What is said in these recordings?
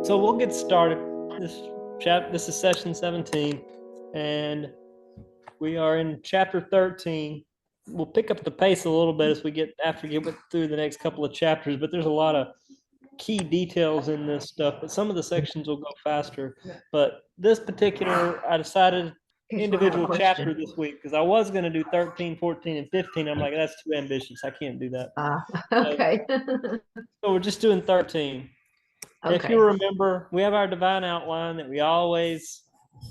So we'll get started. This is session 17, and we are in chapter 13. We'll pick up the pace a little bit as we get through the next couple of chapters, but there's a lot of key details in this stuff, but some of the sections will go faster. But this particular, I decided individual chapter this week because I was going to do 13, 14, and 15. I'm like, that's too ambitious. I can't do that. Okay. So we're just doing 13. If you remember, we have our divine outline that we always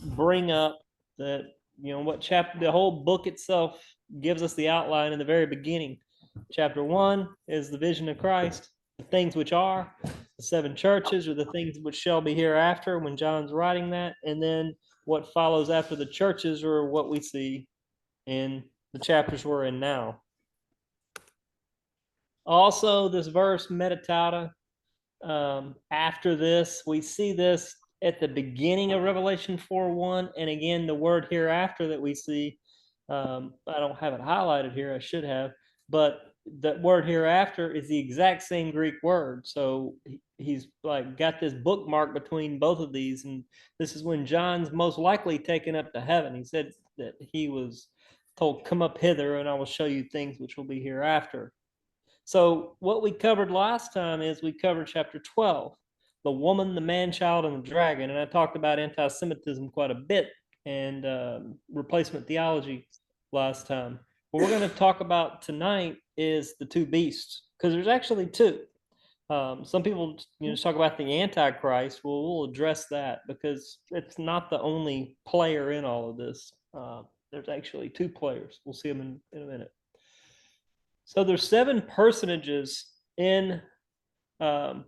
bring up, that, what chapter, the whole book itself gives us the outline in the very beginning. Chapter 1 is the vision of Christ, the things which are, the seven churches are the things which shall be hereafter when John's writing that, and then what follows after the churches are what we see in the chapters we're in now. Also, this verse, meditata, after this, we see this at the beginning of Revelation 4:1, and again, the word hereafter that we see, I don't have it highlighted here, I should have, but that word hereafter is the exact same Greek word. So he's like got this bookmark between both of these, and this is when John's most likely taken up to heaven. He said that he was told, "Come up hither, and I will show you things which will be hereafter." So what we covered last time is we covered chapter 12, the woman, the man-child, and the dragon. And I talked about anti-Semitism quite a bit and replacement theology last time. What we're going to talk about tonight is the two beasts, because there's actually two. Some people just talk about the Antichrist. Well, we'll address that because it's not the only player in all of this. There's actually two players. We'll see them in a minute. So there's seven personages in the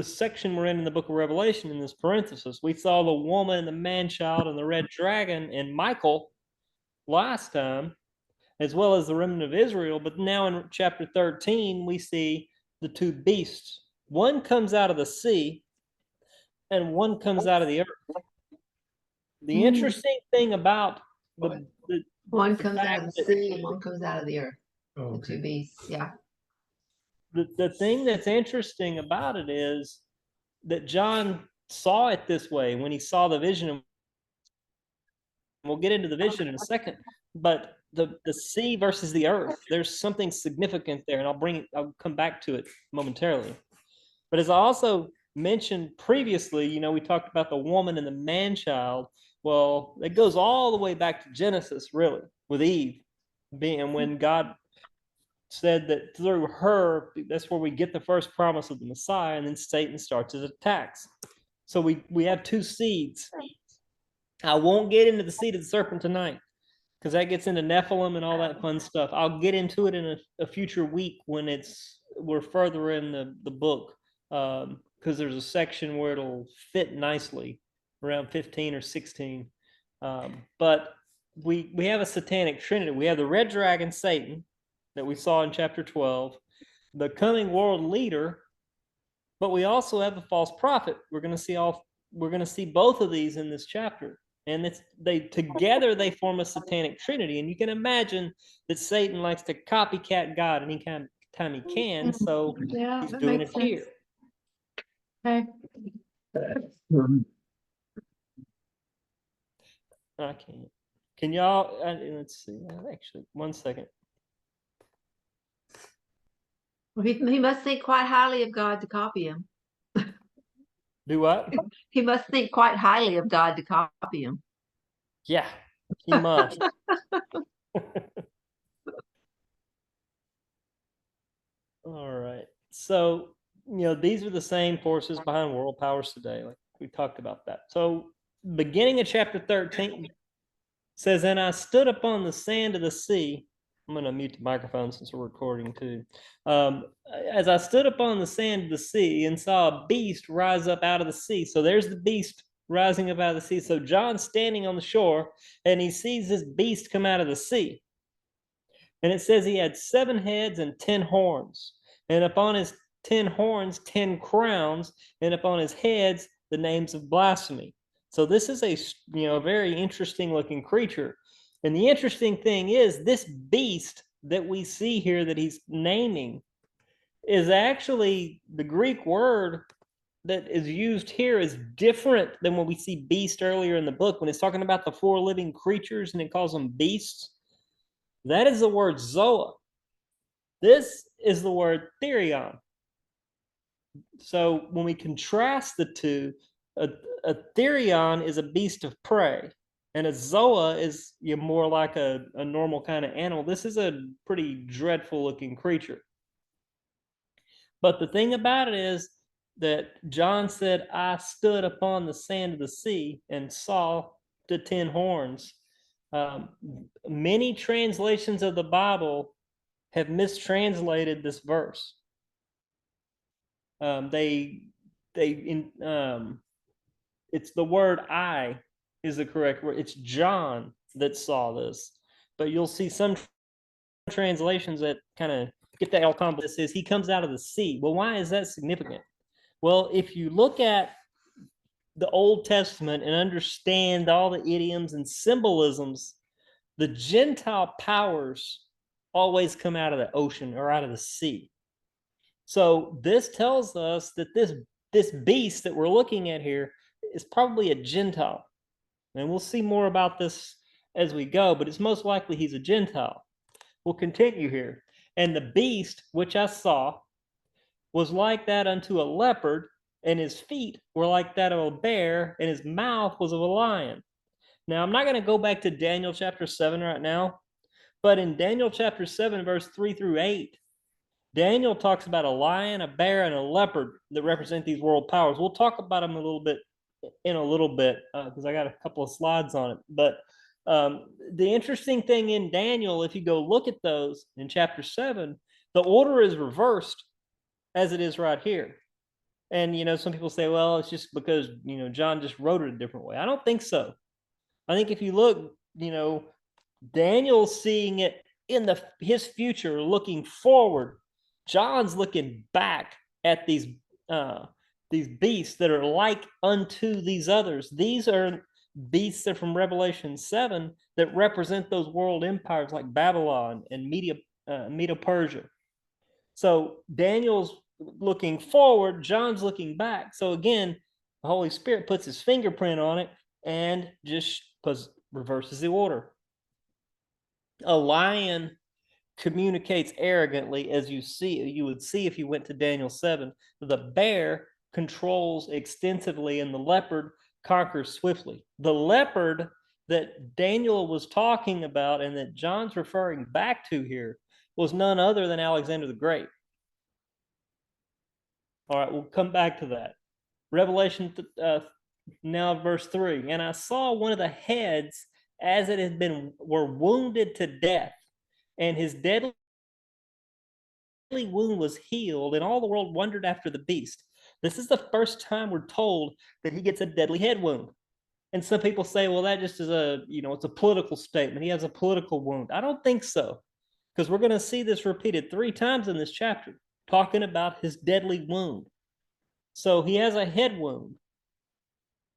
section we're in the book of Revelation in this parenthesis. We saw the woman, the man-child, and the red dragon, and Michael last time, as well as the remnant of Israel. But now in chapter 13, we see the two beasts. One comes out of the sea, and one comes out of the earth. The interesting thing about the one comes out of the sea and one comes out of the earth. The two beasts, yeah. The thing that's interesting about it is that John saw it this way when he saw the vision. We'll get into the vision in a second, but the sea versus the earth, there's something significant there, and I'll come back to it momentarily. But as I also mentioned previously, we talked about the woman and the man-child. Well, it goes all the way back to Genesis, really, with Eve being when God said that through her, that's where we get the first promise of the Messiah, and then Satan starts his attacks. So we have two seeds. I won't get into the seed of the serpent tonight because that gets into Nephilim and all that fun stuff. I'll get into it in a future week when we're further in the book, because there's a section where it'll fit nicely around 15 or 16. But we have a satanic trinity. We have the red dragon, Satan, that we saw in chapter 12, the coming world leader, but we also have the false prophet. We're going to see both of these in this chapter, and together they form a satanic trinity. And you can imagine that Satan likes to copycat God any kind of time he can, so he's doing it here. Okay. I can't. Can y'all? Let's see. Actually, one second. Well, he must think quite highly of God to copy him. Do what? He must think quite highly of God to copy him. Yeah, he must. All right. So, these are the same forces behind world powers today. Like we talked about that. So, beginning of chapter 13 says, "And I stood upon the sand of the sea." I'm going to mute the microphone since we're recording too. "As I stood upon the sand of the sea and saw a beast rise up out of the sea." So there's the beast rising up out of the sea. So John's standing on the shore and he sees this beast come out of the sea. And it says he had 7 heads and 10 horns. And upon his 10 horns, 10 crowns, and upon his heads, the names of blasphemy. So this is a very interesting looking creature. And the interesting thing is this beast that we see here that he's naming is actually the Greek word that is used here is different than when we see beast earlier in the book. When it's talking about the 4 living creatures and it calls them beasts, that is the word zoa. This is the word therion. So when we contrast the two, a therion is a beast of prey, and a zoa is more like a normal kind of animal. This is a pretty dreadful looking creature. But the thing about it is that John said, I stood upon the sand of the sea and saw the 10 horns. Many translations of the Bible have mistranslated this verse. It's the word I is the correct word. It's John that saw this, but you'll see some translations that kind of get that all complicated. It says he comes out of the sea. Well, why is that significant? Well, if you look at the Old Testament and understand all the idioms and symbolisms, the Gentile powers always come out of the ocean or out of the sea. So this tells us that this beast that we're looking at here is probably a Gentile. And we'll see more about this as we go, but it's most likely he's a Gentile. We'll continue here. And the beast which I saw was like that unto a leopard, and his feet were like that of a bear, and his mouth was of a lion. Now, I'm not going to go back to Daniel chapter 7 right now, but in Daniel chapter 7, verse 3 through 8, Daniel talks about a lion, a bear, and a leopard that represent these world powers. We'll talk about them in a little bit because I got a couple of slides on it. But the interesting thing in Daniel, if you go look at those in chapter 7, the order is reversed as it is right here. And, some people say, well, it's just because, John just wrote it a different way. I don't think so. I think if you look, Daniel's seeing it in his future, looking forward. John's looking back at these beasts that are like unto these others. These are beasts that are from Revelation 7 that represent those world empires like Babylon and Medo-Persia. So Daniel's looking forward, John's looking back. So again, the Holy Spirit puts his fingerprint on it and just reverses the order. A lion communicates arrogantly, as you would see if you went to Daniel 7. The bear controls extensively, and the leopard conquers swiftly. The leopard that Daniel was talking about and that John's referring back to here was none other than Alexander the Great. All right, we'll come back to that. Revelation now verse 3. And I saw one of the heads as it had were wounded to death, and his deadly wound was healed, and all the world wondered after the beast. This is the first time we're told that he gets a deadly head wound. And some people say, well, that just is it's a political statement. He has a political wound. I don't think so, because we're going to see this repeated 3 times in this chapter, talking about his deadly wound. So he has a head wound.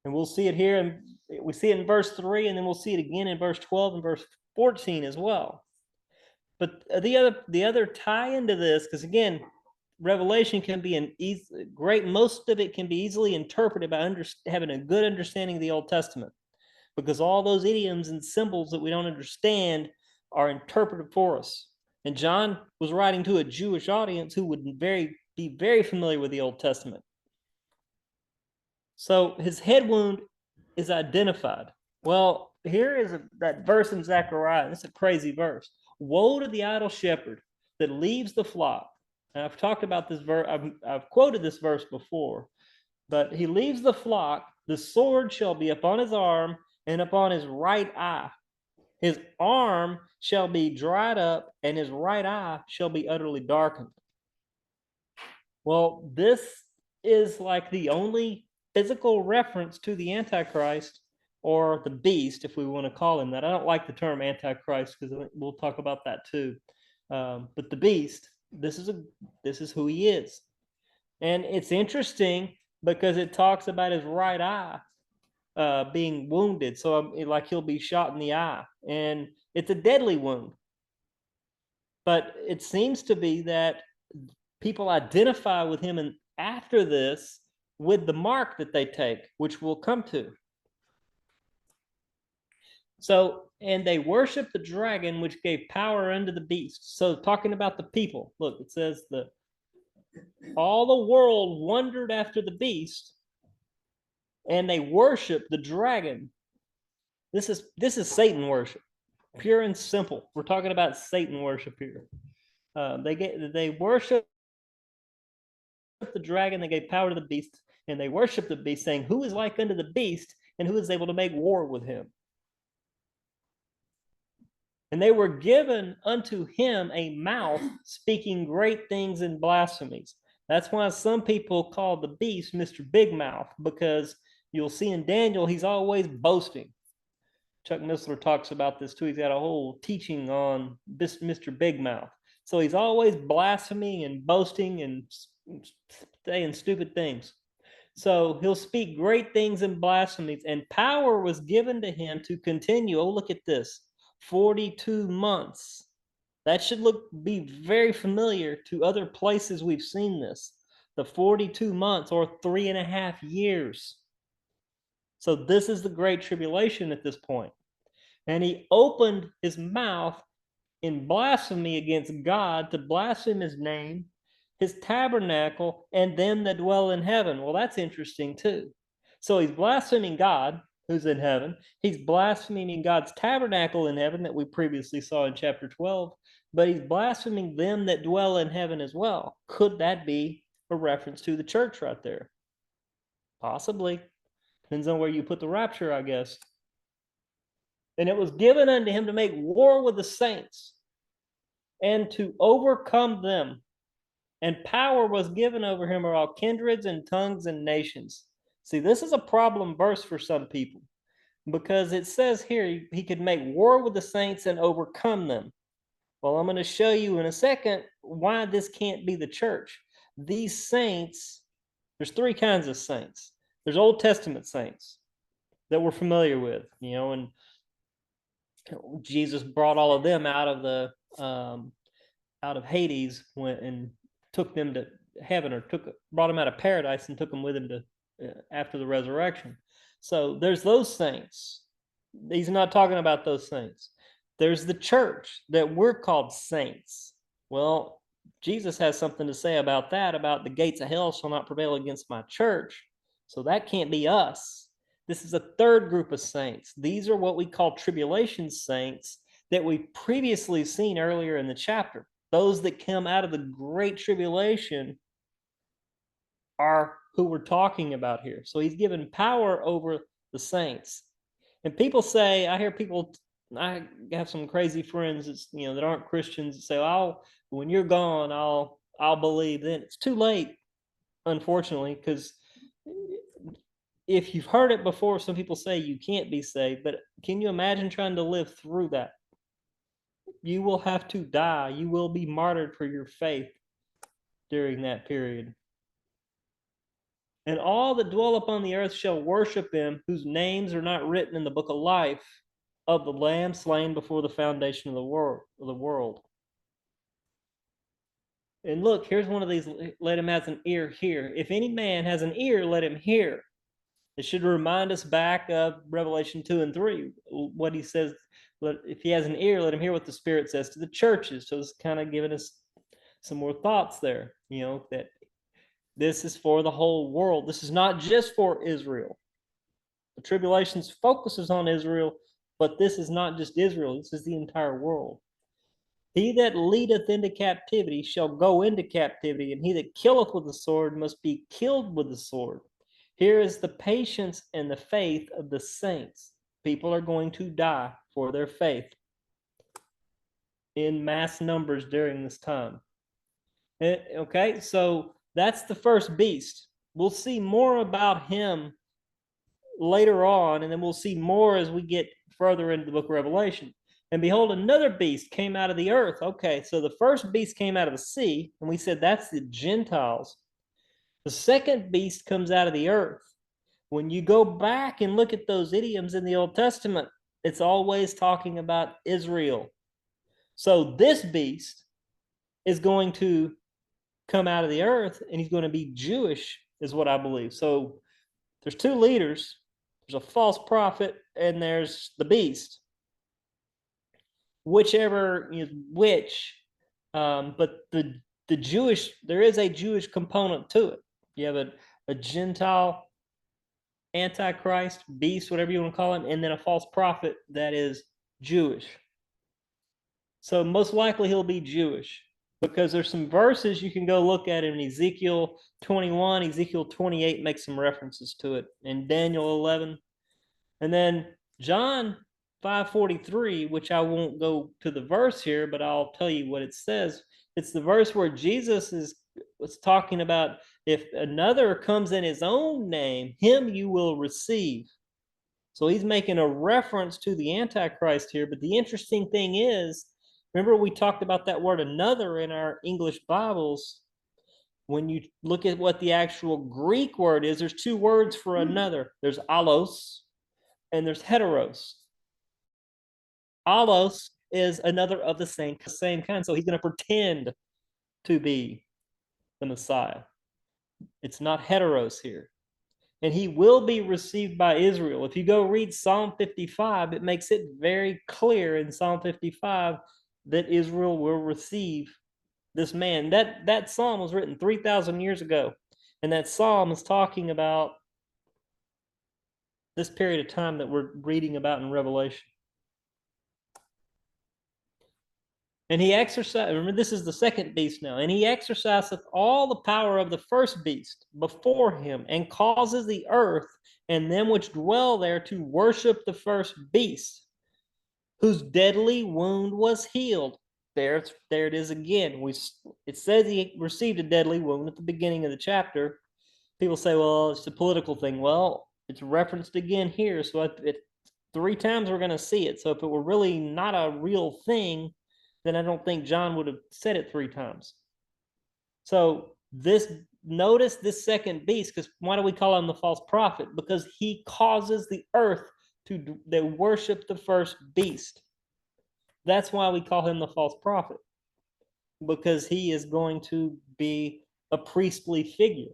And we'll see it here, and we see it in verse 3, and then we'll see it again in verse 12 and verse 14 as well. But the other tie into this, because again, Revelation can be most of it can be easily interpreted by having a good understanding of the Old Testament, because all those idioms and symbols that we don't understand are interpreted for us. And John was writing to a Jewish audience who would be very familiar with the Old Testament. So his head wound is identified. Well, here is that verse in Zechariah. It's a crazy verse. Woe to the idle shepherd that leaves the flock. And I've talked about this verse. I've quoted this verse before. But he leaves the flock. The sword shall be upon his arm and upon his right eye. His arm shall be dried up, and his right eye shall be utterly darkened. Well, this is like the only physical reference to the Antichrist, or the beast, if we want to call him that. I don't like the term Antichrist because we'll talk about that too. But the beast, this is who he is. And it's interesting because it talks about his right eye being wounded. So like he'll be shot in the eye, and it's a deadly wound. But it seems to be that people identify with him, and after this, with the mark that they take, which we'll come to. So, and they worship the dragon, which gave power unto the beast. So, talking about the people, look, it says that all the world wondered after the beast, and they worship the dragon. This is Satan worship, pure and simple. We're talking about Satan worship here. They worship the dragon. They gave power to the beast, and they worship the beast, saying, "Who is like unto the beast, and who is able to make war with him?" And they were given unto him a mouth speaking great things and blasphemies. That's why some people call the beast Mr. Big Mouth, because you'll see in Daniel, he's always boasting. Chuck Missler talks about this too. He's got a whole teaching on this Mr. Big Mouth. So he's always blaspheming and boasting and saying stupid things. So he'll speak great things and blasphemies, and power was given to him to continue. Oh, look at this. 42 months. That should be very familiar to other places we've seen this. The 42 months, or 3.5 years. So this is the Great Tribulation at this point. And he opened his mouth in blasphemy against God, to blaspheme his name, his tabernacle, and them that dwell in heaven. Well, that's interesting too. So he's blaspheming God, who's in heaven. He's blaspheming God's tabernacle in heaven that we previously saw in chapter 12, but he's blaspheming them that dwell in heaven as well. Could that be a reference to the church right there? Possibly. Depends on where you put the rapture, I guess. And it was given unto him to make war with the saints and to overcome them. And power was given over him of all kindreds and tongues and nations. See, this is a problem verse for some people, because it says here he could make war with the saints and overcome them. Well, I'm going to show you in a second why this can't be the church. These saints, there's 3 kinds of saints. There's Old Testament saints that we're familiar with, and Jesus brought all of them out of Hades and took them to heaven, or brought them out of paradise and took them with him to after the resurrection. So there's those saints. He's not talking about those saints. There's the church that we're called saints. Well, Jesus has something to say about that, about the gates of hell shall not prevail against my church. So that can't be us. This is a third group of saints. These are what we call tribulation saints that we've previously seen earlier in the chapter. Those that come out of the great tribulation are who we're talking about here. So he's given power over the saints. And people say, I have some crazy friends that aren't Christians that say, "Oh, when you're gone, I'll believe then." It's too late, unfortunately, because if you've heard it before, some people say you can't be saved, but can you imagine trying to live through that? You will have to die. You will be martyred for your faith during that period. And all that dwell upon the earth shall worship him, whose names are not written in the book of life of the Lamb slain before the foundation of the world. And look, here's one of these. Let him has an ear hear. If any man has an ear, let him hear. It should remind us back of Revelation 2 and 3, what he says. If he has an ear, let him hear what the Spirit says to the churches. So it's kind of giving us some more thoughts there, that this is for the whole world. This is not just for Israel. The tribulations focuses on Israel, but this is not just Israel. This is the entire world. He that leadeth into captivity shall go into captivity, and he that killeth with the sword must be killed with the sword. Here is the patience and the faith of the saints. People are going to die for their faith in mass numbers during this time. Okay, so that's the first beast. We'll see more about him later on, and then we'll see more as we get further into the book of Revelation. And behold, another beast came out of the earth. Okay, so the first beast came out of the sea, and we said that's the Gentiles. The second beast comes out of the earth. When you go back and look at those idioms in the Old Testament, it's always talking about Israel. So this beast is going to come out of the earth, and he's going to be Jewish is what I believe. So there's two leaders. There's a false prophet and there's the beast. Whichever is which, but the Jewish, there is a Jewish component to it. You have a Gentile antichrist, beast, whatever you want to call him, and then a false prophet that is Jewish. So most likely he'll be Jewish, because there's some verses you can go look at in Ezekiel 21, Ezekiel 28 makes some references to it, and Daniel 11. And then John 5:43, which I won't go to the verse here, but I'll tell you what it says. It's the verse where Jesus was talking about, if another comes in his own name, him you will receive. So he's making a reference to the Antichrist here. But the interesting thing is, remember we talked about that word another in our English Bibles. When you look at what the actual Greek word is, there's two words for another. There's allos and there's heteros. Allos is another of the same kind. So he's going to pretend to be the Messiah. It's not heteros here. And he will be received by Israel. If you go read Psalm 55, it makes it very clear in Psalm 55 that Israel will receive this man. That psalm was written 3,000 years ago. And that psalm is talking about this period of time that we're reading about in Revelation. And he exercised, remember this is the second beast now, and he exerciseth all the power of the first beast before him, and causes the earth and them which dwell there to worship the first beast, whose deadly wound was healed. There it is again. It says he received a deadly wound at the beginning of the chapter. People say, well, it's a political thing. Well, it's referenced again here. So three times we're going to see it. So if it were really not a real thing, then I don't think John would have said it three times. So notice this second beast, because why do we call him the false prophet? Because he causes the earth to worship the first beast. That's why we call him the false prophet, because he is going to be a priestly figure.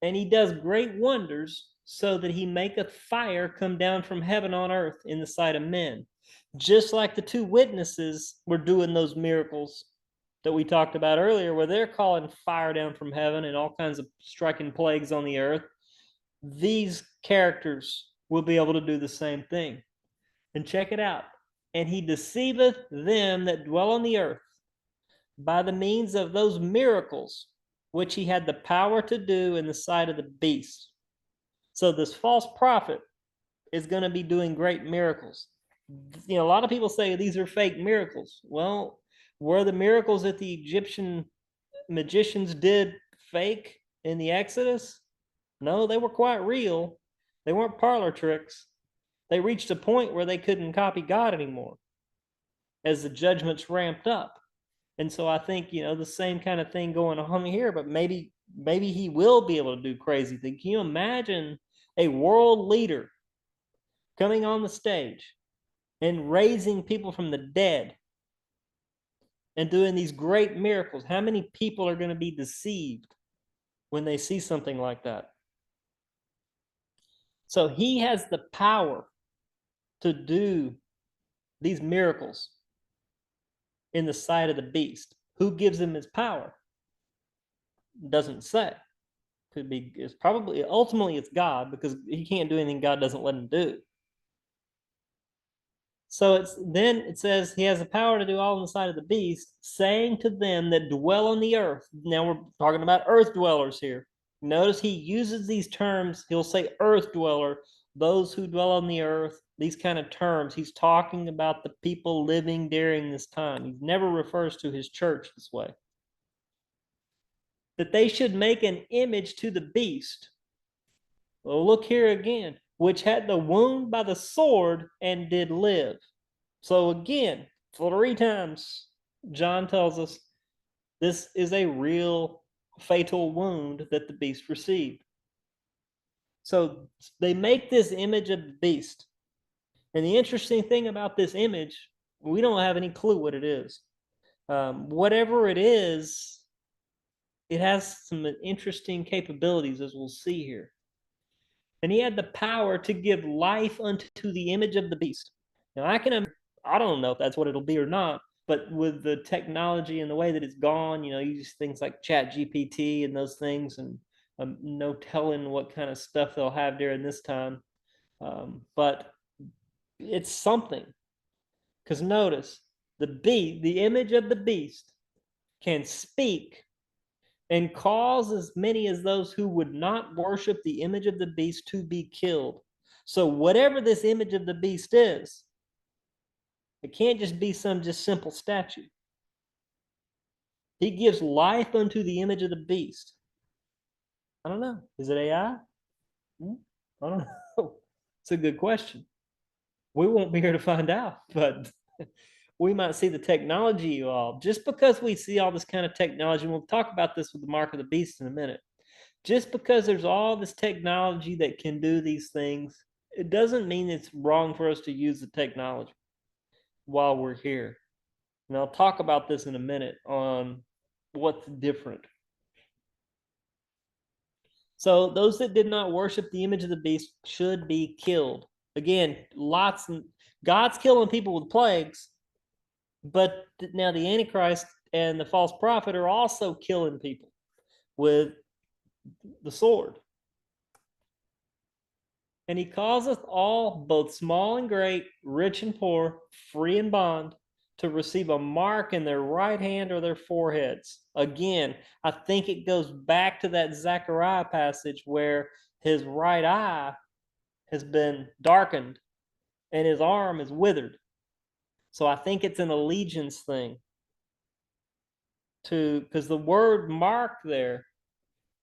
And he does great wonders, so that he maketh fire come down from heaven on earth in the sight of men. Just like the two witnesses were doing those miracles that we talked about earlier, where they're calling fire down from heaven and all kinds of striking plagues on the earth. These characters will be able to do the same thing. And check it out. And he deceiveth them that dwell on the earth by the means of those miracles which he had the power to do in the sight of the beast. So this false prophet is going to be doing great miracles. A lot of people say these are fake miracles. Well, were the miracles that the Egyptian magicians did fake in the Exodus? No, they were quite real. They weren't parlor tricks. They reached a point where they couldn't copy God anymore as the judgments ramped up. And so I think, the same kind of thing going on here, but maybe he will be able to do crazy things. Can you imagine a world leader coming on the stage and raising people from the dead and doing these great miracles? How many people are going to be deceived when they see something like that? So he has the power to do these miracles in the sight of the beast. Who gives him his power? Doesn't say. Ultimately it's God, because he can't do anything God doesn't let him do. So it says he has the power to do all in the sight of the beast, saying to them that dwell on the earth. Now we're talking about earth dwellers here. Notice he uses these terms. He'll say earth dweller, those who dwell on the earth, these kind of terms. He's talking about the people living during this time. He never refers to his church this way. That they should make an image to the beast. Well, look here again, which had the wound by the sword and did live. So again, 3 times, John tells us this is a real fatal wound that the beast received. So they make this image of the beast. And the interesting thing about this image, we don't have any clue what it is. Whatever it is, it has some interesting capabilities, as we'll see here. And he had the power to give life unto the image of the beast. Now, I don't know if that's what it'll be or not, but with the technology and the way that it's gone, you use things like Chat GPT and those things, and no telling what kind of stuff they'll have during this time. But it's something. Because notice, the image of the beast can speak and cause as many as those who would not worship the image of the beast to be killed. So whatever this image of the beast is, it can't just be some just simple statue. He gives life unto the image of the beast. I don't know. Is it AI? I don't know. It's a good question. We won't be here to find out, but we might see the technology evolve. Just because we see all this kind of technology, and we'll talk about this with the mark of the beast in a minute. Just because there's all this technology that can do these things, it doesn't mean it's wrong for us to use the technology while we're here. And I'll talk about this in a minute on what's different. So those that did not worship the image of the beast should be killed. Again, God's killing people with plagues, but now the Antichrist and the false prophet are also killing people with the sword. And he causeth all, both small and great, rich and poor, free and bond, to receive a mark in their right hand or their foreheads. Again, I think it goes back to that Zechariah passage where his right eye has been darkened and his arm is withered. So I think it's an allegiance thing. Because the word mark there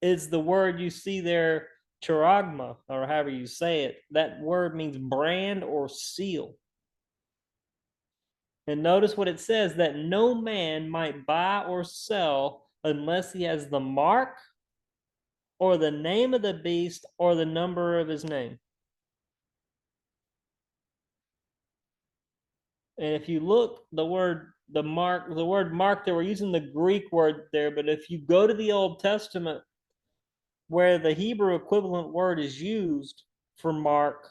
is the word you see there, charagma, or however you say it. That word means brand or seal. And notice what it says, that no man might buy or sell unless he has the mark or the name of the beast or the number of his name. And if you look, the word mark, they were using the Greek word there, but if you go to the Old Testament, where the Hebrew equivalent word is used for mark,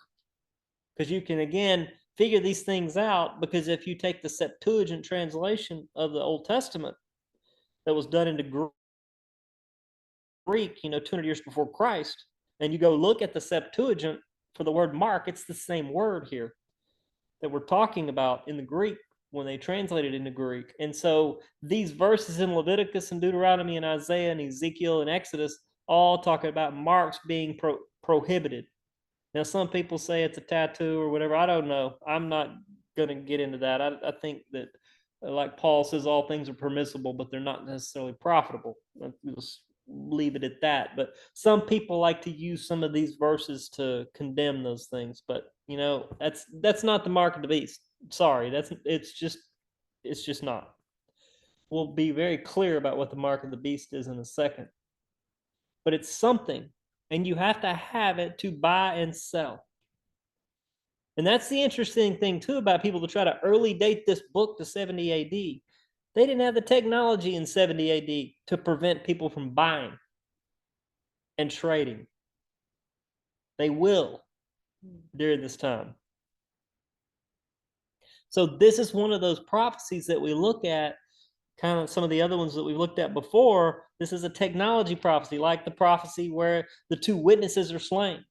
because you can again figure these things out, because if you take the Septuagint translation of the Old Testament that was done into Greek, 200 years before Christ, and you go look at the Septuagint for the word mark, it's the same word here that we're talking about in the Greek when they translated into Greek. And so these verses in Leviticus and Deuteronomy and Isaiah and Ezekiel and Exodus all talk about marks being prohibited. Now, some people say it's a tattoo or whatever. I don't know. I'm not going to get into that. I think that, like Paul says, all things are permissible, but they're not necessarily profitable. Let's leave it at that. But some people like to use some of these verses to condemn those things. But that's not the mark of the beast. Sorry, it's just not. We'll be very clear about what the mark of the beast is in a second. But it's something, and you have to have it to buy and sell. And that's the interesting thing too about people to try to early date this book to 70 AD. They didn't have the technology in 70 AD to prevent people from buying and trading. They will during this time. So this is one of those prophecies that we look at, kind of some of the other ones that we've looked at before. This is a technology prophecy, like the prophecy where the two witnesses are slain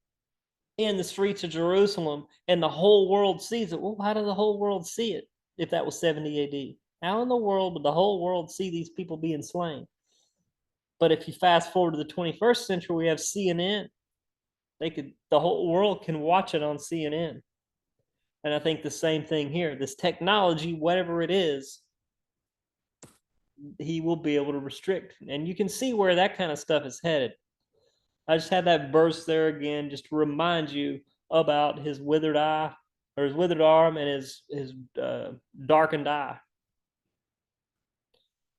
in the streets of Jerusalem and the whole world sees it. Well, how did the whole world see it if that was 70 AD? How in the world would the whole world see these people being slain? But if you fast forward to the 21st century, we have CNN. The whole world can watch it on CNN. And I think the same thing here. This technology, whatever it is, he will be able to restrict. And you can see where that kind of stuff is headed. I just had that verse there again, just to remind you about his withered eye, or his withered arm, and his darkened eye.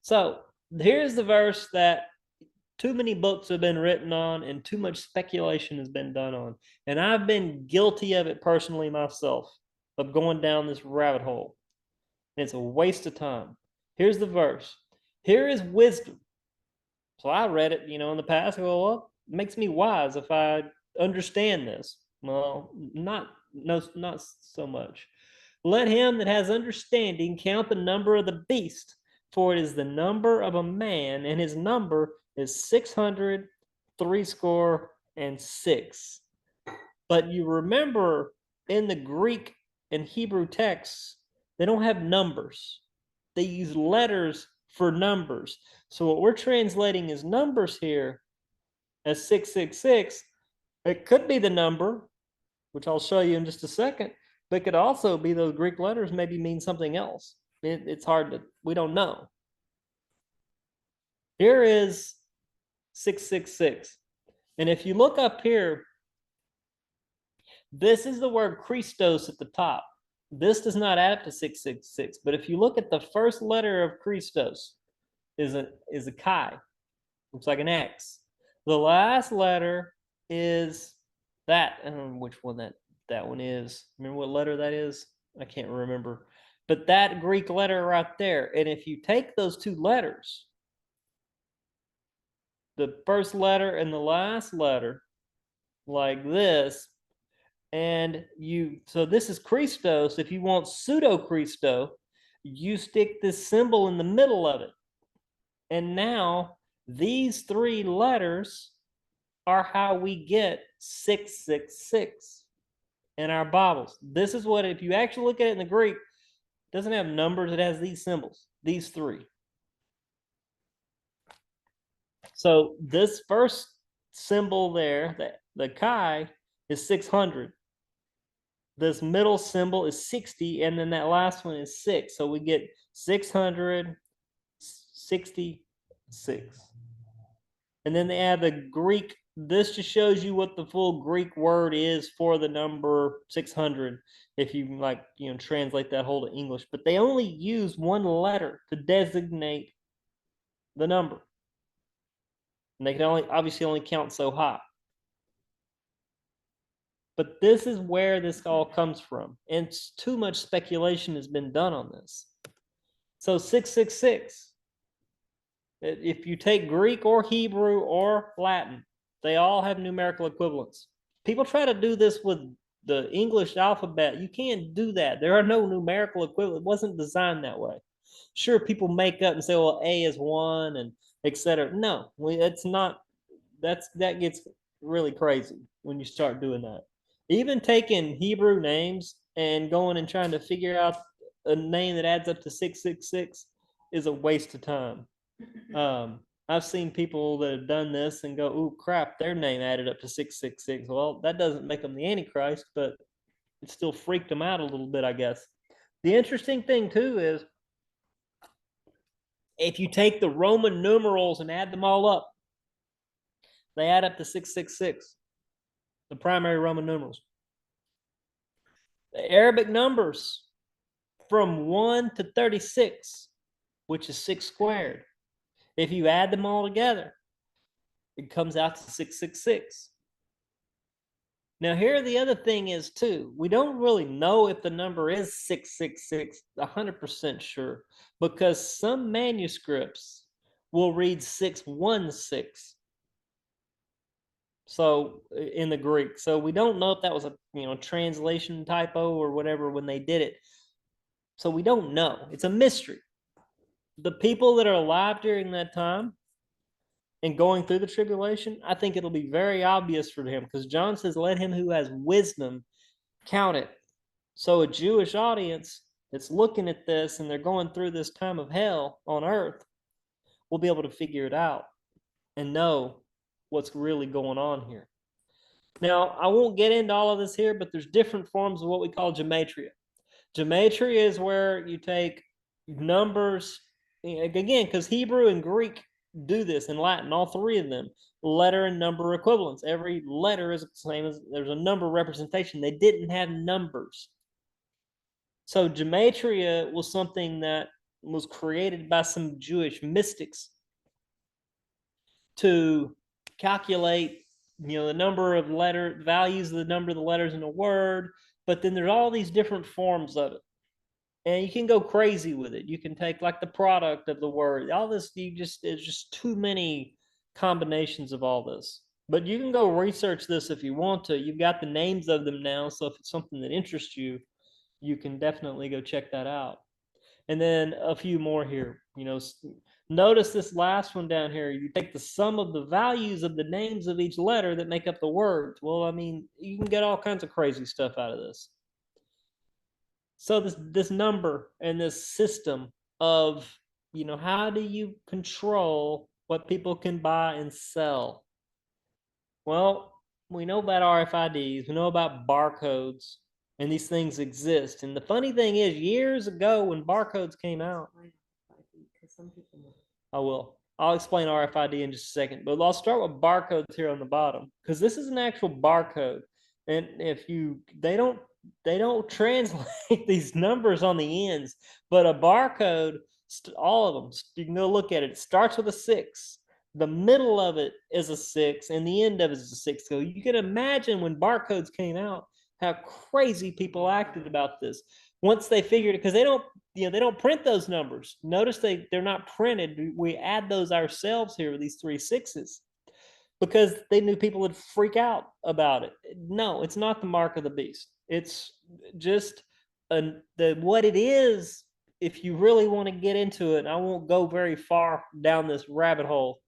So here's the verse that too many books have been written on and too much speculation has been done on. And I've been guilty of it personally myself, of going down this rabbit hole. And it's a waste of time. Here's the verse. Here is wisdom. So I read it, in the past. I go, well, it makes me wise if I understand this. Well, not so much. Let him that has understanding count the number of the beast, for it is the number of a man, and his number is 666. But you remember in the Greek and Hebrew texts, they don't have numbers. They use letters for numbers. So what we're translating as numbers here as 666, it could be the number, which I'll show you in just a second, but it could also be those Greek letters maybe mean something else. It's hard to, we don't know. Here is 666. And if you look up here, this is the word Christos at the top. This does not add up to 666, but if you look at the first letter of Christos, is a chi, looks like an X. The last letter is that. I don't know which one that one is. Remember what letter that is? I can't remember. But that Greek letter right there, and if you take those two letters, the first letter and the last letter, like this, and so this is Christos. If you want pseudo Christo, you stick this symbol in the middle of it. And now these three letters are how we get 666 in our Bibles. This is what, if you actually look at it in the Greek, it doesn't have numbers, it has these symbols, these three. So this first symbol there, the chi, is 600. This middle symbol is 60, and then that last one is 6. So we get 666. And then they add the Greek. This just shows you what the full Greek word is for the number 600, if you translate that whole to English. But they only use one letter to designate the number. And they can obviously only count so high. But this is where this all comes from. And too much speculation has been done on this. So 666, if you take Greek or Hebrew or Latin, they all have numerical equivalents. People try to do this with the English alphabet. You can't do that. There are no numerical equivalents. It wasn't designed that way. Sure, people make up and say, well, A is 1 and etc. No, it's not. That gets really crazy when you start doing that. Even taking Hebrew names and going and trying to figure out a name that adds up to 666 is a waste of time. I've seen people that have done this and go, "Oh crap, their name added up to 666." Well, that doesn't make them the Antichrist, but it still freaked them out a little bit, I guess. The interesting thing too is if you take the Roman numerals and add them all up, they add up to 666, the primary Roman numerals. The Arabic numbers from 1 to 36, which is 6 squared. If you add them all together, it comes out to 666. Now, here the other thing is too, we don't really know if the number is 666, 100% sure, because some manuscripts will read 616. So in the Greek, so we don't know if that was a translation typo or whatever when they did it. So we don't know. It's a mystery. The people that are alive during that time and going through the tribulation, I think it'll be very obvious for him, because John says, let him who has wisdom count it. So a Jewish audience that's looking at this and they're going through this time of hell on earth will be able to figure it out and know what's really going on here. Now, I won't get into all of this here, but there's different forms of what we call gematria. Gematria is where you take numbers, again, because Hebrew and Greek do this, in Latin, all three of them, letter and number equivalents. Every letter is the same as, there's a number representation. They didn't have numbers. So gematria was something that was created by some Jewish mystics to calculate, the number of values of the number of the letters in a word. But then there's all these different forms of it. and you can go crazy with it. You can take like the product of the word, all this, it's just too many combinations of all this. But you can go research this if you want to. You've got the names of them now, so if it's something that interests you, you can definitely go check that out. And then a few more here. Notice this last one down here. You take the sum of the values of the names of each letter that make up the words. Well, I mean, you can get all kinds of crazy stuff out of this. So this number and this system of, how do you control what people can buy and sell? Well, we know about RFIDs, we know about barcodes, and these things exist. And the funny thing is, years ago when barcodes came out, I will. I'll explain RFID in just a second, but I'll start with barcodes here on the bottom, because this is an actual barcode. And they don't translate these numbers on the ends, but a barcode, all of them, you can go look at it. It starts with a 6. The middle of it is a 6, and the end of it is a 6. So you can imagine when barcodes came out, how crazy people acted about this. Once they figured it, because they don't print those numbers. Notice they're not printed. We add those ourselves here with these 3 6s, because they knew people would freak out about it. No, it's not the mark of the beast. It's just what it is. If you really want to get into it, I won't go very far down this rabbit hole.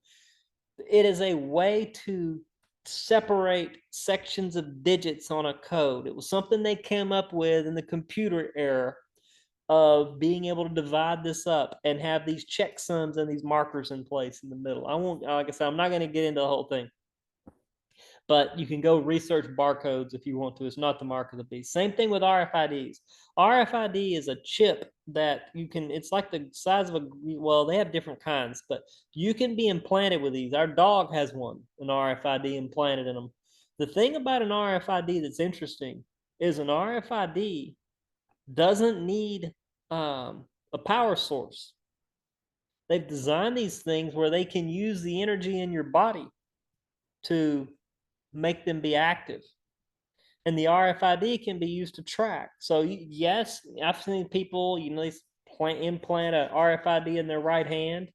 It is a way to separate sections of digits on a code. It was something they came up with in the computer era, of being able to divide this up and have these checksums and these markers in place in the middle. I won't, like I said, I'm not going to get into the whole thing, but you can go research barcodes if you want to. It's not the mark of the beast. Same thing with RFIDs. RFID is a chip that it's like the size of well, they have different kinds, but you can be implanted with these. Our dog has an RFID implanted in them. The thing about an RFID that's interesting is an RFID doesn't need a power source. They've designed these things where they can use the energy in your body to make them be active. And the RFID can be used to track. So yes, I've seen people, they implant a RFID in their right hand.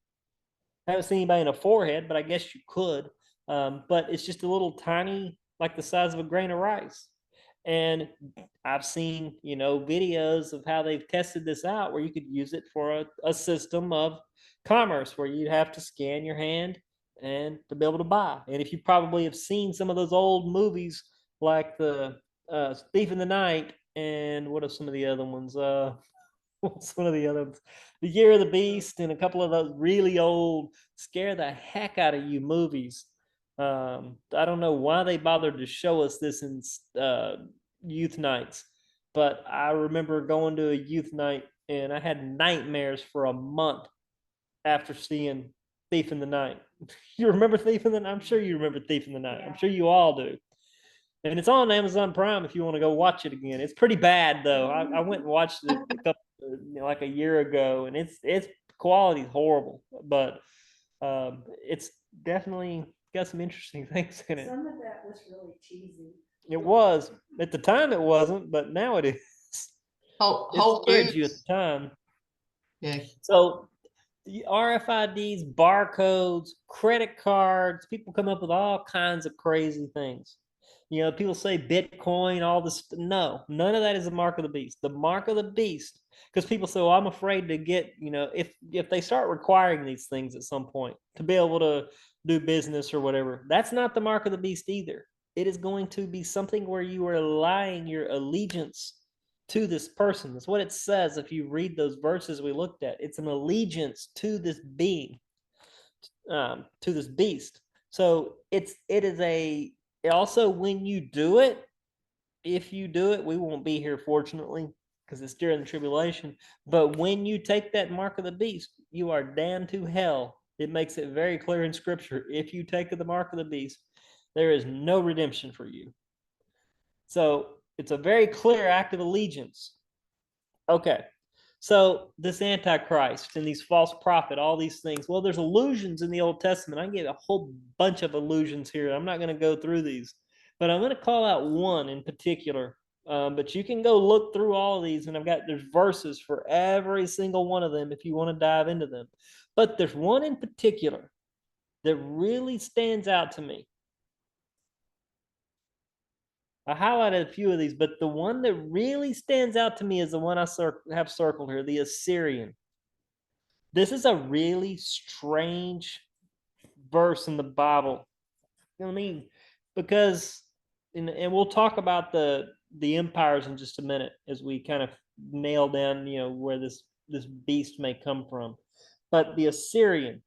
I haven't seen anybody in a forehead, but I guess you could. But it's just a little tiny, like the size of a grain of rice. And I've seen, videos of how they've tested this out, where you could use it for a system of commerce, where you'd have to scan your hand and to be able to buy. And if you probably have seen some of those old movies, like the Thief in the Night, and what are some of the other ones? What's one of the other ones? The Year of the Beast, and a couple of those really old, scare the heck out of you movies. I don't know why they bothered to show us this in youth nights, but I remember going to a youth night and I had nightmares for a month after seeing Thief in the Night. You remember Thief in the Night? I'm sure you remember Thief in the Night. I'm sure you all do. And it's on Amazon Prime if you want to go watch it again. It's pretty bad though. I went and watched it like a year ago, and its quality is horrible, but it's definitely got some interesting things in it. Some of that was really cheesy. It was at the time. It wasn't, but now it is. Whole It scared you at Foods. the time. Yeah. So the RFIDs, barcodes, credit cards, people come up with all kinds of crazy things. People say Bitcoin, all this. No, none of that is the mark of the beast. The mark of the beast, because people say, well, I'm afraid to get, if they start requiring these things at some point to be able to do business or whatever, that's not the mark of the beast either. It is going to be something where you are allying your allegiance to this person. That's what it says if you read those verses we looked at. It's an allegiance to this being, to this beast. So it is also, when you do it, if you do it, we won't be here, fortunately, because it's during the tribulation. But when you take that mark of the beast, you are damned to hell. It makes it very clear in Scripture. If you take the mark of the beast, there is no redemption for you. So it's a very clear act of allegiance. Okay. So this Antichrist and these false prophet, all these things. Well, there's allusions in the Old Testament. I can give a whole bunch of allusions here. I'm not going to go through these, but I'm going to call out one in particular But you can go look through all of these, and there's verses for every single one of them if you want to dive into them. But there's one in particular that really stands out to me. I highlighted a few of these, but the one that really stands out to me is the one I have circled here, the Assyrian. This is a really strange verse in the Bible. I mean, because, and we'll talk about the empires in just a minute as we kind of nail down, where this beast may come from. But the Assyrian,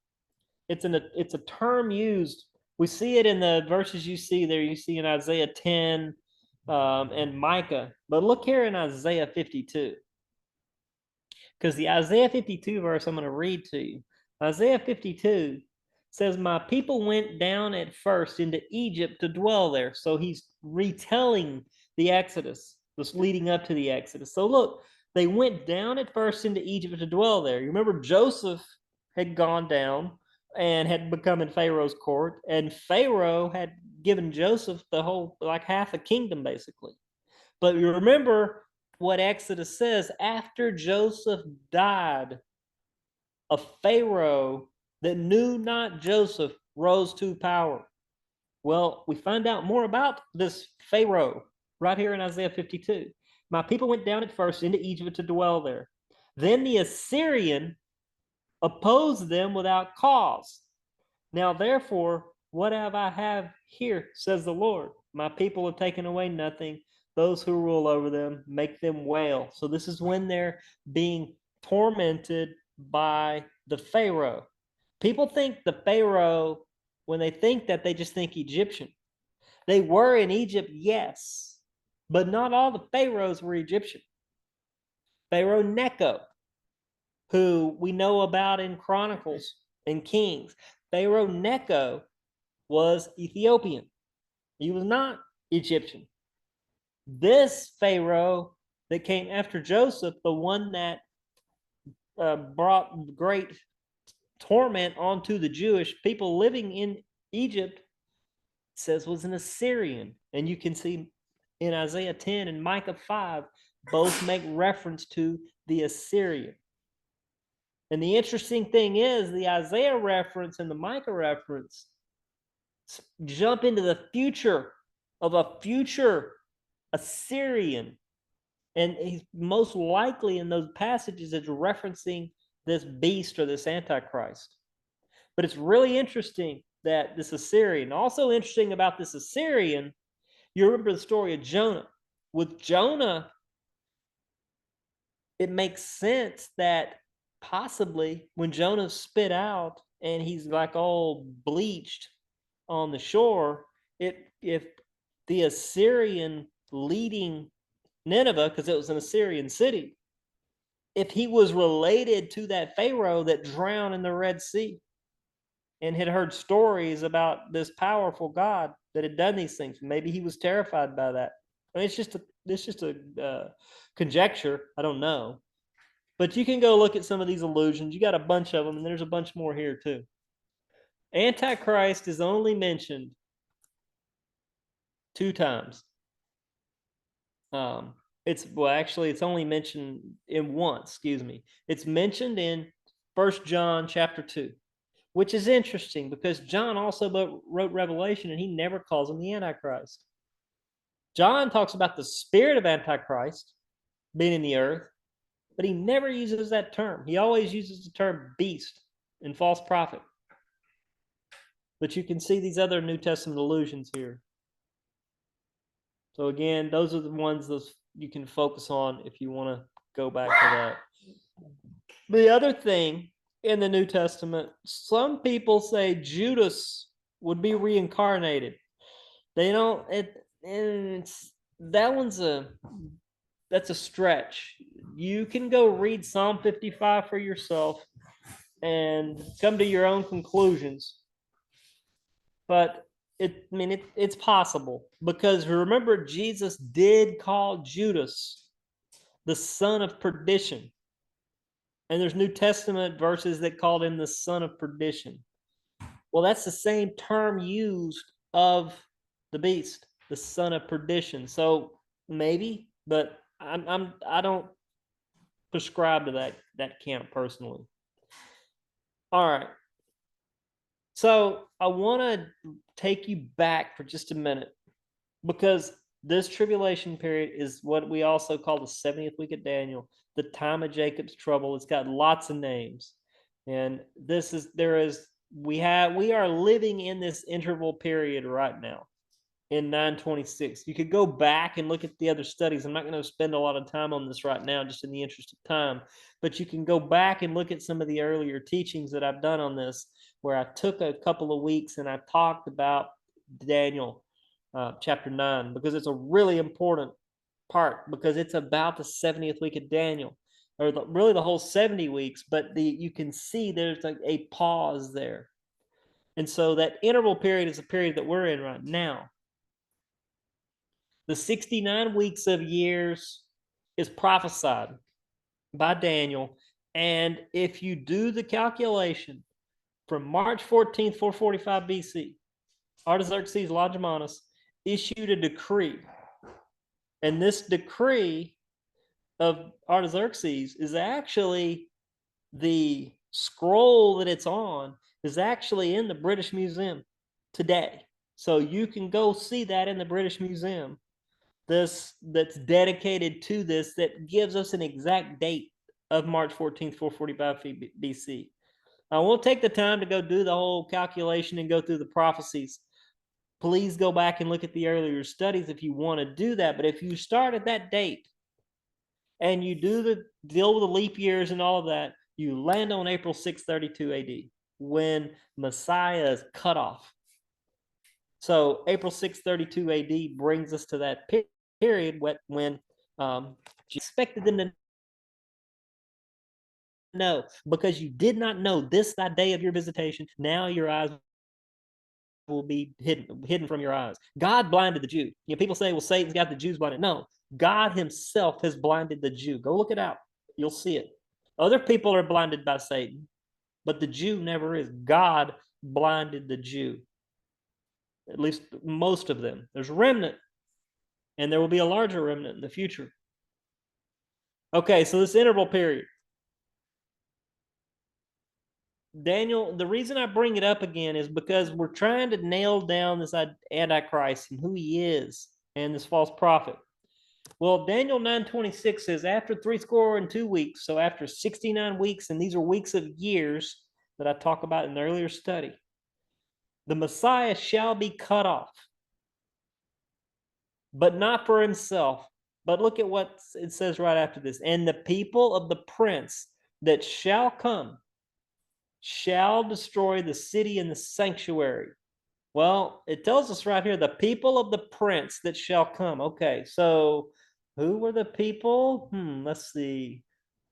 it's a term used. We see it in the verses you see there. You see in Isaiah 10 and Micah. But look here in Isaiah 52. Because the Isaiah 52 verse I'm going to read to you. Isaiah 52 says, my people went down at first into Egypt to dwell there. So he's retelling the Exodus, this leading up to the Exodus. So look, they went down at first into Egypt to dwell there. You remember Joseph had gone down and had become in Pharaoh's court, and Pharaoh had given Joseph the whole, like half a kingdom basically. But you remember what Exodus says, after Joseph died, a Pharaoh that knew not Joseph rose to power. Well, we find out more about this Pharaoh right here in Isaiah 52. My people went down at first into Egypt to dwell there. Then the Assyrian opposed them without cause. Now, therefore, what I have here, says the Lord? My people have taken away nothing. Those who rule over them make them wail. So this is when they're being tormented by the Pharaoh. People think the Pharaoh, when they think that, they just think Egyptian. They were in Egypt, yes, but not all the pharaohs were Egyptian. Pharaoh Necho, who we know about in Chronicles and Kings, Pharaoh Necho was Ethiopian. He was not Egyptian. This Pharaoh that came after Joseph, the one that brought great torment onto the Jewish people living in Egypt, says was an Assyrian. And you can see in Isaiah 10 and Micah 5, both make reference to the Assyrian. And the interesting thing is the Isaiah reference and the Micah reference jump into the future of a future Assyrian. And he's most likely in those passages is referencing this beast or this Antichrist. But it's really interesting that this Assyrian, also interesting about this Assyrian, you remember the story of Jonah. With Jonah, it makes sense that possibly when Jonah's spit out and he's like all bleached on the shore, if the Assyrian leading Nineveh, because it was an Assyrian city, if he was related to that Pharaoh that drowned in the Red Sea and had heard stories about this powerful God that had done these things, maybe he was terrified by that. I mean, it's just a conjecture. I don't know. But you can go look at some of these allusions. You got a bunch of them, and there's a bunch more here too. Antichrist is only mentioned 2 times. It's only mentioned in once, excuse me. It's mentioned in 1 John chapter 2, which is interesting because John also wrote Revelation and he never calls him the Antichrist. John talks about the spirit of Antichrist being in the earth, but he never uses that term. He always uses the term beast and false prophet. But you can see these other New Testament allusions here. So again, those are the ones you can focus on if you want to go back to that. The other thing in the New Testament, some people say Judas would be reincarnated. They don't. That's a stretch. You can go read Psalm 55 for yourself and come to your own conclusions. But it's possible because remember, Jesus did call Judas the son of perdition. And there's New Testament verses that called him the son of perdition. Well, that's the same term used of the beast, the son of perdition. So maybe but I don't prescribe to that camp personally. All right. So I want to take you back for just a minute, because this tribulation period is what we also call the 70th week of Daniel, the time of Jacob's trouble. It's got lots of names. And we are living in this interval period right now in 926. You could go back and look at the other studies. I'm not going to spend a lot of time on this right now, just in the interest of time, but you can go back and look at some of the earlier teachings that I've done on this, where I took a couple of weeks and I talked about Daniel chapter 9, because it's a really important part, because it's about the 70th week of Daniel, or really the whole 70 weeks, but you can see there's like a pause there. And so that interval period is a period that we're in right now. The 69 weeks of years is prophesied by Daniel. And if you do the calculation from March 14th, 445 BC, Artaxerxes Longimanus issued a decree. And this decree of Artaxerxes is actually, the scroll that it's on is actually in the British Museum today. So you can go see that in the British Museum. That's dedicated to this, that gives us an exact date of March 14th, 445 BC. I won't take the time to go do the whole calculation and go through the prophecies. Please go back and look at the earlier studies if you want to do that. But if you start at that date and you do the deal with the leap years and all of that, you land on April 632 AD, when Messiah is cut off. So April 632 AD brings us to that period when you expected them to know, because you did not know this, that day of your visitation. Now your eyes will be hidden from your eyes. God blinded the Jew. People say, well, Satan's got the Jews blinded. No, God himself has blinded the Jew. Go look it out. You'll see it. Other people are blinded by Satan, but the Jew never is. God blinded the Jew. At least most of them. There's a remnant, and there will be a larger remnant in the future. Okay, so this interval period. Daniel, the reason I bring it up again is because we're trying to nail down this Antichrist and who he is, and this false prophet. Well, Daniel 9:26 says, after 62 weeks, so after 69 weeks, and these are weeks of years that I talk about in the earlier study, the Messiah shall be cut off, but not for himself. But look at what it says right after this. And the people of the prince that shall come shall destroy the city and the sanctuary. Well, it tells us right here, the people of the prince that shall come. Okay, so who were the people? Let's see.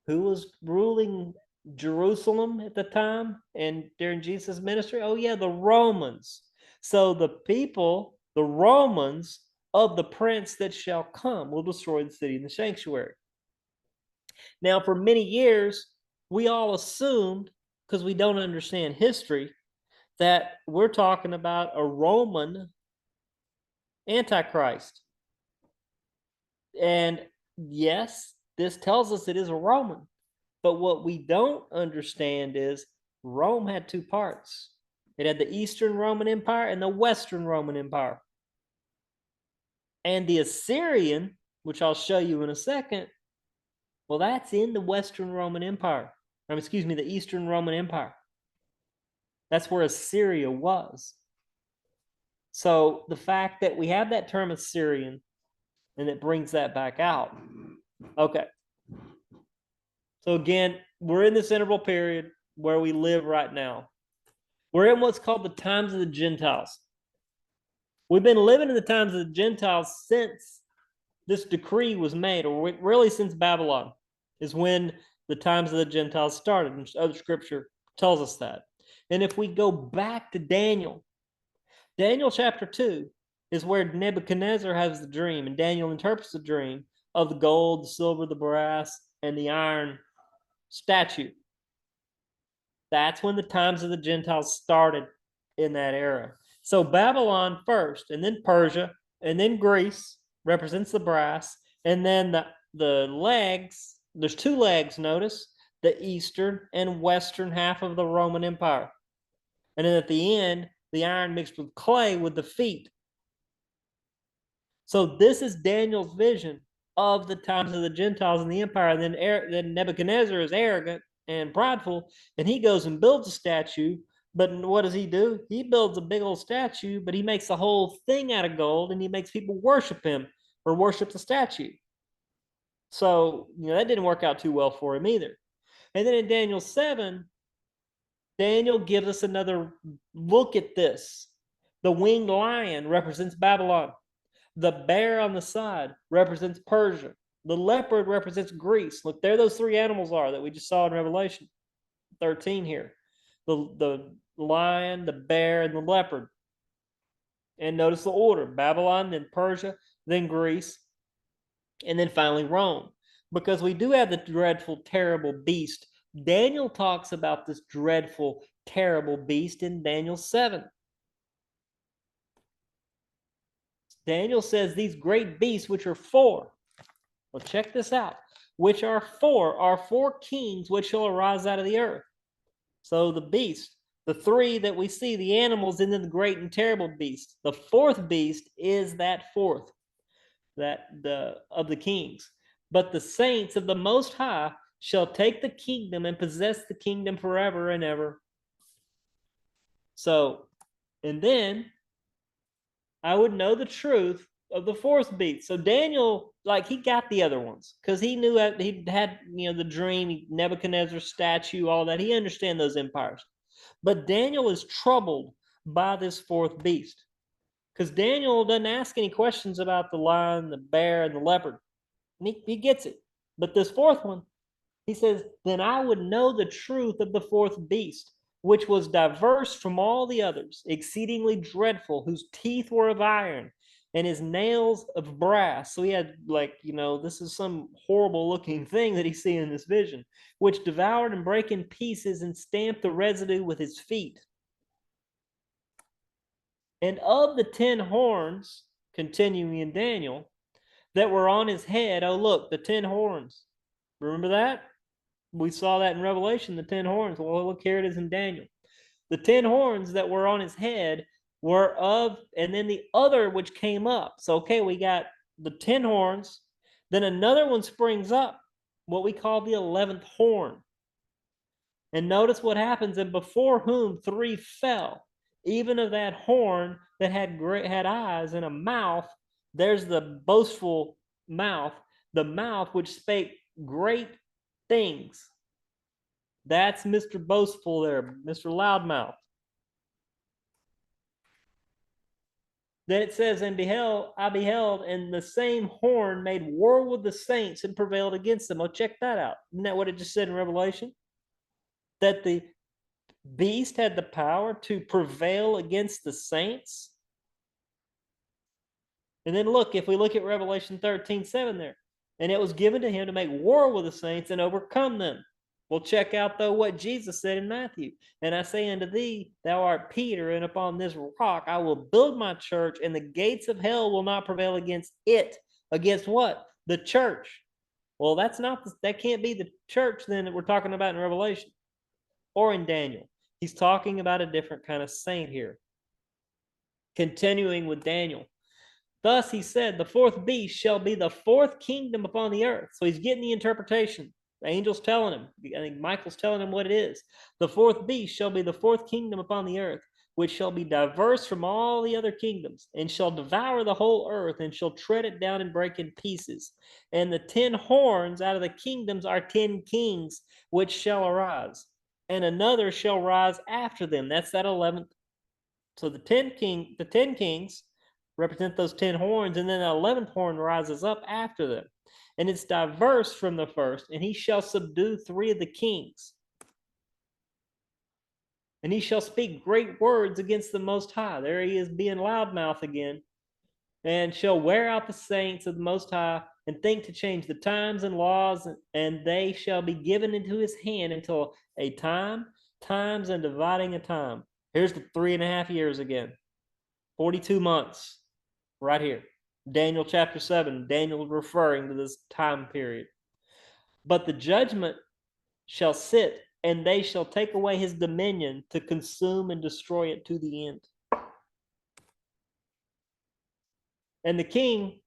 Who was ruling Jerusalem at the time and during Jesus' ministry? Oh yeah, the Romans. So the people, the Romans of the prince that shall come, will destroy the city and the sanctuary. Now, for many years, we all assumed, because we don't understand history, that we're talking about a Roman Antichrist. And yes, this tells us it is a Roman. But what we don't understand is Rome had two parts. It had the Eastern Roman Empire and the Western Roman Empire. And the Assyrian, which I'll show you in a second, well, that's in the Western Roman Empire. Excuse me, the Eastern Roman Empire. That's where Assyria was. So the fact that we have that term Assyrian, and it brings that back out. Okay. So again, we're in this interval period where we live right now. We're in what's called the times of the Gentiles. We've been living in the times of the Gentiles since this decree was made, or really since Babylon is when the times of the Gentiles started. And other scripture tells us that. And if we go back to Daniel chapter 2 is where Nebuchadnezzar has the dream, and Daniel interprets the dream of the gold, the silver, the brass, and the iron statue. That's when the times of the Gentiles started in that era. So Babylon first, and then Persia, and then Greece represents the brass, And then the legs, there's two legs, notice, the eastern and western half of the Roman Empire. And then at the end, the iron mixed with clay with the feet. So this is Daniel's vision of the times of the Gentiles in the empire. And then Nebuchadnezzar is arrogant and prideful, and he goes and builds a statue. But what does he do? He builds a big old statue, but he makes the whole thing out of gold, and he makes people worship him or worship the statue. So, that didn't work out too well for him either. And then in Daniel 7, Daniel gives us another look at this. The winged lion represents Babylon. The bear on the side represents Persia. The leopard represents Greece. Look, there those three animals are that we just saw in Revelation 13 here. The lion, the bear, and the leopard. And notice the order: Babylon, then Persia, then Greece, and then finally Rome. Because we do have the dreadful, terrible beast. Daniel talks about this dreadful, terrible beast in Daniel 7. Daniel says these great beasts, which are four. Well, check this out. Which are four kings which shall arise out of the earth. So the beast, the three that we see, the animals, and then the great and terrible beast. The fourth beast is that fourth, of the kings. But the saints of the Most High shall take the kingdom and possess the kingdom forever and ever. So, and then I would know the truth of the fourth beast. So Daniel, he got the other ones because he knew that he had, the dream, Nebuchadnezzar's statue, all that. He understands those empires. But Daniel is troubled by this fourth beast because Daniel doesn't ask any questions about the lion, the bear, and the leopard. And he gets it. But this fourth one, he says, then I would know the truth of the fourth beast, which was diverse from all the others, exceedingly dreadful, whose teeth were of iron, and his nails of brass. So he had, this is some horrible looking thing that he's seeing in this vision, which devoured and brake in pieces and stamped the residue with his feet. And of the 10 horns, continuing in Daniel, that were on his head, oh, look, the 10 horns. Remember that? We saw that in Revelation, the 10 horns. Well, look, here it is in Daniel. The 10 horns that were on his head were of, and then the other which came up. So, okay, we got the 10 horns. Then another one springs up, what we call the 11th horn. And notice what happens, and before whom 3 fell, even of that horn that had eyes and a mouth. There's the boastful mouth, the mouth which spake great things. That's Mr. Boastful there, Mr. Loudmouth. Then it says, and I beheld, and the same horn made war with the saints and prevailed against them. Oh, check that out. Isn't that what it just said in Revelation? That the beast had the power to prevail against the saints. And then look, if we look at Revelation 13:7 there, and it was given to him to make war with the saints and overcome them. Well, check out, though, what Jesus said in Matthew. And I say unto thee, thou art Peter, and upon this rock I will build my church, and the gates of hell will not prevail against it. Against what? The church. Well, that can't be the church then that we're talking about in Revelation or in Daniel. He's talking about a different kind of saint here. Continuing with Daniel. Thus he said, the fourth beast shall be the fourth kingdom upon the earth. So he's getting the interpretation. The angel's telling him. I think Michael's telling him what it is. The fourth beast shall be the fourth kingdom upon the earth, which shall be diverse from all the other kingdoms, and shall devour the whole earth, and shall tread it down and break in pieces. And the 10 horns out of the kingdoms are 10 kings, which shall arise. And another shall rise after them. That's that 11th. So the 10 kings represent those 10 horns, and then the 11th horn rises up after them. And it's diverse from the first, and he shall subdue 3 of the kings. And he shall speak great words against the Most High. There he is being loudmouth again. And shall wear out the saints of the Most High, and think to change the times and laws, and they shall be given into his hand until a times and dividing a time. Here's the 3.5 years again. 42 months. Right here. Daniel chapter 7, Daniel referring to this time period. But the judgment shall sit, and they shall take away his dominion to consume and destroy it to the end. And the king,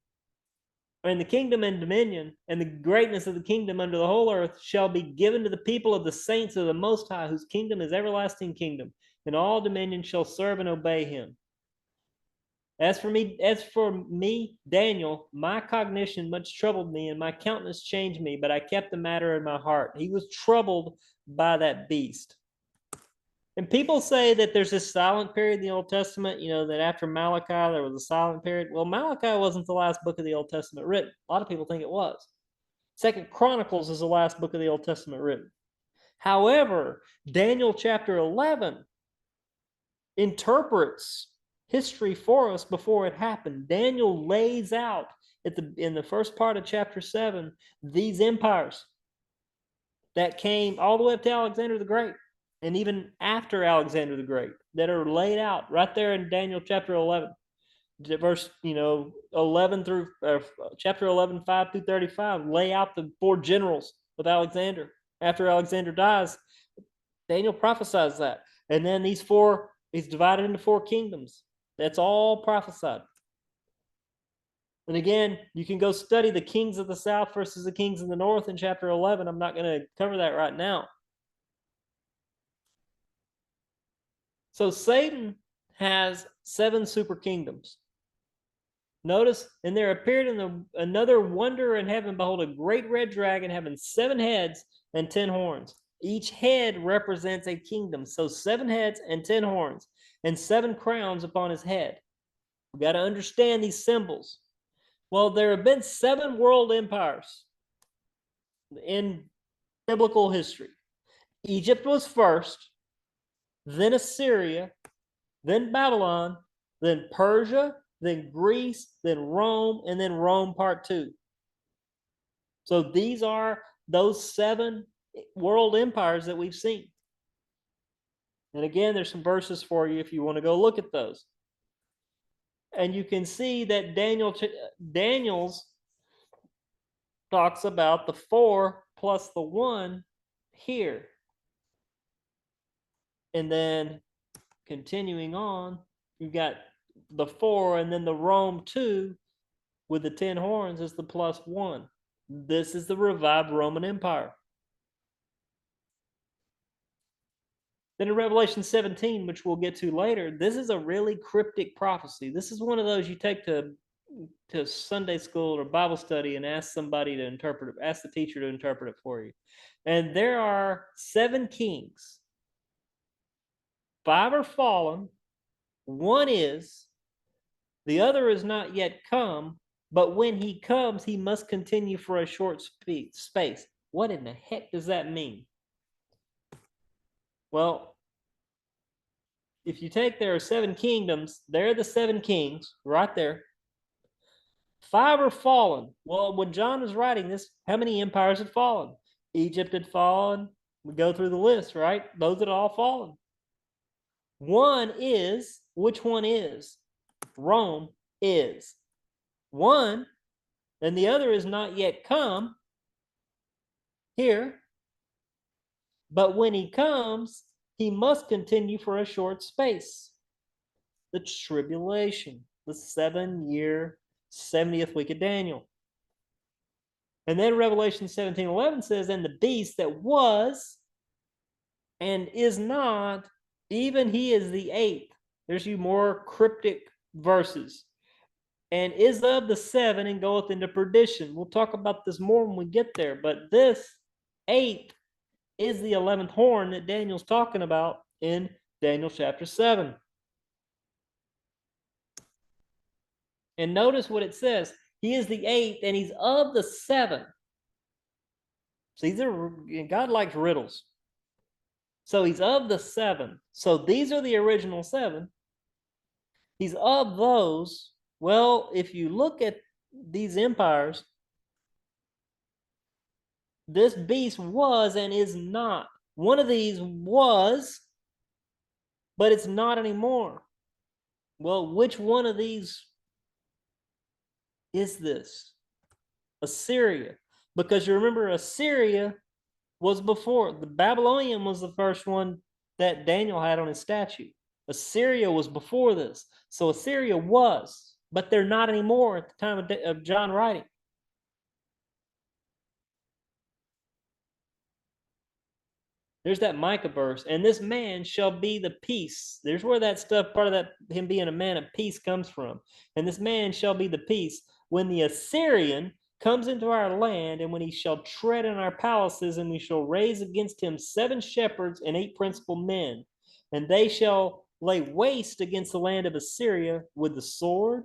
and the kingdom and dominion, and the greatness of the kingdom under the whole earth shall be given to the people of the saints of the Most High, whose kingdom is everlasting kingdom, and all dominion shall serve and obey him. As for me, Daniel, my cognition much troubled me, and my countenance changed me, but I kept the matter in my heart. He was troubled by that beast. And people say that there's this silent period in the Old Testament, that after Malachi, there was a silent period. Well, Malachi wasn't the last book of the Old Testament written. A lot of people think it was. Second Chronicles is the last book of the Old Testament written. However, Daniel chapter 11 interprets history for us before it happened. Daniel lays out in the first part of chapter 7 these empires that came all the way up to Alexander the Great, and even after Alexander the Great, that are laid out right there in Daniel chapter 11, verse 11 through chapter 11, 5 through 35, lay out the 4 generals of Alexander. After Alexander dies, Daniel prophesies that, and then he's divided into 4 kingdoms. That's all prophesied. And again, you can go study the kings of the south versus the kings of the north in chapter 11. I'm not going to cover that right now. So Satan has 7 super kingdoms. Notice, and there appeared in another wonder in heaven, behold, a great red dragon having 7 heads and 10 horns. Each head represents a kingdom. So 7 heads and 10 horns, and 7 crowns upon his head. We've got to understand these symbols. Well, there have been 7 world empires in biblical history. Egypt was first, then Assyria, then Babylon, then Persia, then Greece, then Rome, and then Rome part 2. So these are those 7 world empires that we've seen. And again, there's some verses for you if you want to go look at those. And you can see that Daniel's talks about the 4 plus the 1 here. And then continuing on, you've got the 4, and then the Rome 2 with the 10 horns is the plus 1. This is the revived Roman Empire. Then in Revelation 17, which we'll get to later, this is a really cryptic prophecy. This is one of those you take to Sunday school or Bible study and ask somebody to interpret it, ask the teacher to interpret it for you. And there are 7 kings. 5 are fallen, 1 is, the other is not yet come, but when he comes, he must continue for a short space. What in the heck does that mean? Well, if you take there are 7 kingdoms, they're the 7 kings right there. 5 are fallen. Well, when John was writing this, how many empires had fallen? Egypt had fallen. We go through the list, right? Those had all fallen. 1 is, which one is? Rome is. 1, and the other is not yet come here. But when he comes, he must continue for a short space. The tribulation, the 7-year 70th week of Daniel. And then Revelation 17:11 says, and the beast that was and is not, even he is the 8th. There's you more cryptic verses. And is of the 7 and goeth into perdition. We'll talk about this more when we get there. But this 8th is the 11th horn that Daniel's talking about in Daniel chapter 7. And notice what it says. He is the 8th and he's of the 7. See, God likes riddles. So he's of the 7. So these are the original 7. He's of those. Well, if you look at these empires, this beast was and is not. One of these was, but it's not anymore. Well, which one of these is this? Assyria. Because you remember, Assyria was before. The Babylonian was the first one that Daniel had on his statue. Assyria was before this. So Assyria was, but they're not anymore at the time of John writing. There's that Micah verse, and this man shall be the peace. There's where that stuff, part of that, him being a man of peace, comes from. And this man shall be the peace when the Assyrian comes into our land, and when he shall tread in our palaces, and we shall raise against him 7 shepherds and 8 principal men. And they shall lay waste against the land of Assyria with the sword,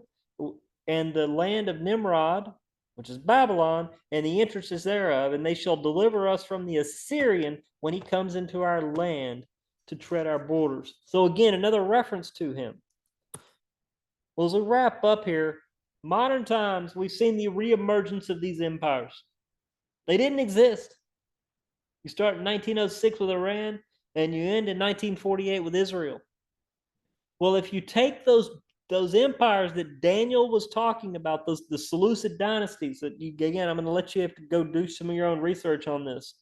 and the land of Nimrod, which is Babylon, and the entrances thereof, and they shall deliver us from the Assyrian when he comes into our land to tread our borders. So again, another reference to him. Well, as we wrap up here, modern times, we've seen the reemergence of these empires. They didn't exist. You start in 1906 with Iran, and you end in 1948 with Israel. Well, if you take those empires that Daniel was talking about, the Seleucid dynasties, that you, again, I'm going to let you have to go do some of your own research on this.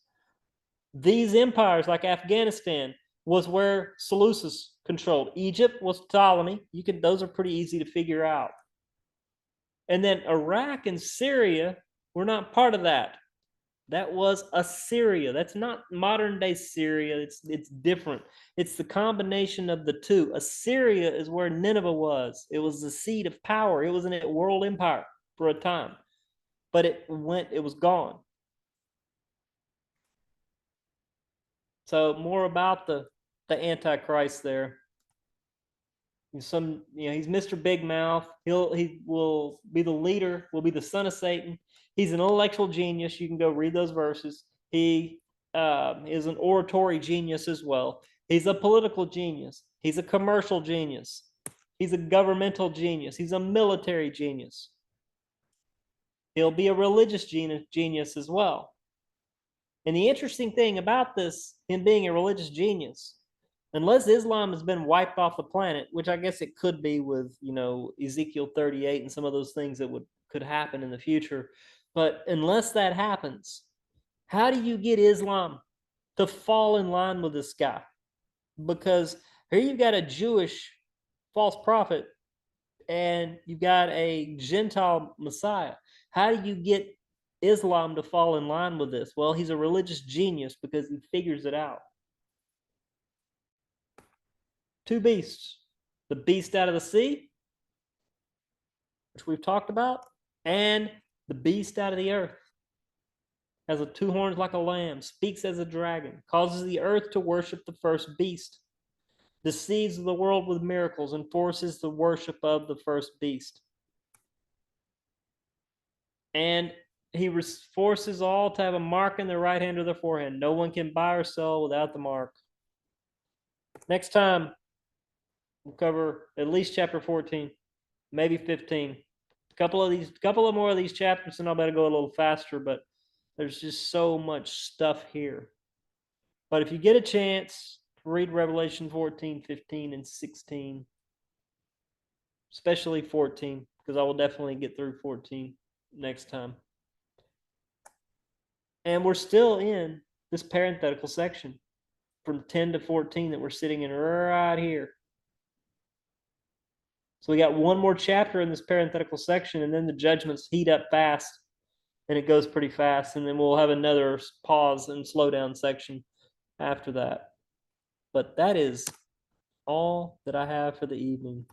These empires, like Afghanistan, was where Seleucus controlled. Egypt was Ptolemy. Those are pretty easy to figure out. And then Iraq and Syria were not part of that. That was Assyria. That's not modern day Syria. It's different. It's the combination of the two. Assyria is where Nineveh was. It was the seat of power. It was in a world empire for a time, but it was gone. So more about the Antichrist there. He's Mr. Big Mouth. He will be the leader, will be the son of Satan. He's an intellectual genius. You can go read those verses. He is an oratory genius as well. He's a political genius. He's a commercial genius. He's a governmental genius. He's a military genius. He'll be a religious genius as well. And the interesting thing about this, him being a religious genius, unless Islam has been wiped off the planet, which I guess it could be with, Ezekiel 38 and some of those things that could happen in the future. But unless that happens, how do you get Islam to fall in line with this guy? Because here you've got a Jewish false prophet and you've got a Gentile Messiah. How do you get Islam to fall in line with this? Well, he's a religious genius because he figures it out. 2 beasts, the beast out of the sea, which we've talked about, and the beast out of the earth. Has 2 horns like a lamb, speaks as a dragon, causes the earth to worship the first beast, deceives the world with miracles, and forces the worship of the first beast. And he forces all to have a mark in their right hand or their forehead. No one can buy or sell without the mark. Next time, we'll cover at least chapter 14, maybe 15. A couple of more of these chapters, and I'll better go a little faster, but there's just so much stuff here. But if you get a chance, read Revelation 14, 15, and 16. Especially 14, because I will definitely get through 14 next time. And we're still in this parenthetical section from 10 to 14 that we're sitting in right here. So we got one more chapter in this parenthetical section, and then the judgments heat up fast, and it goes pretty fast, and then we'll have another pause and slow down section after that. But that is all that I have for the evening.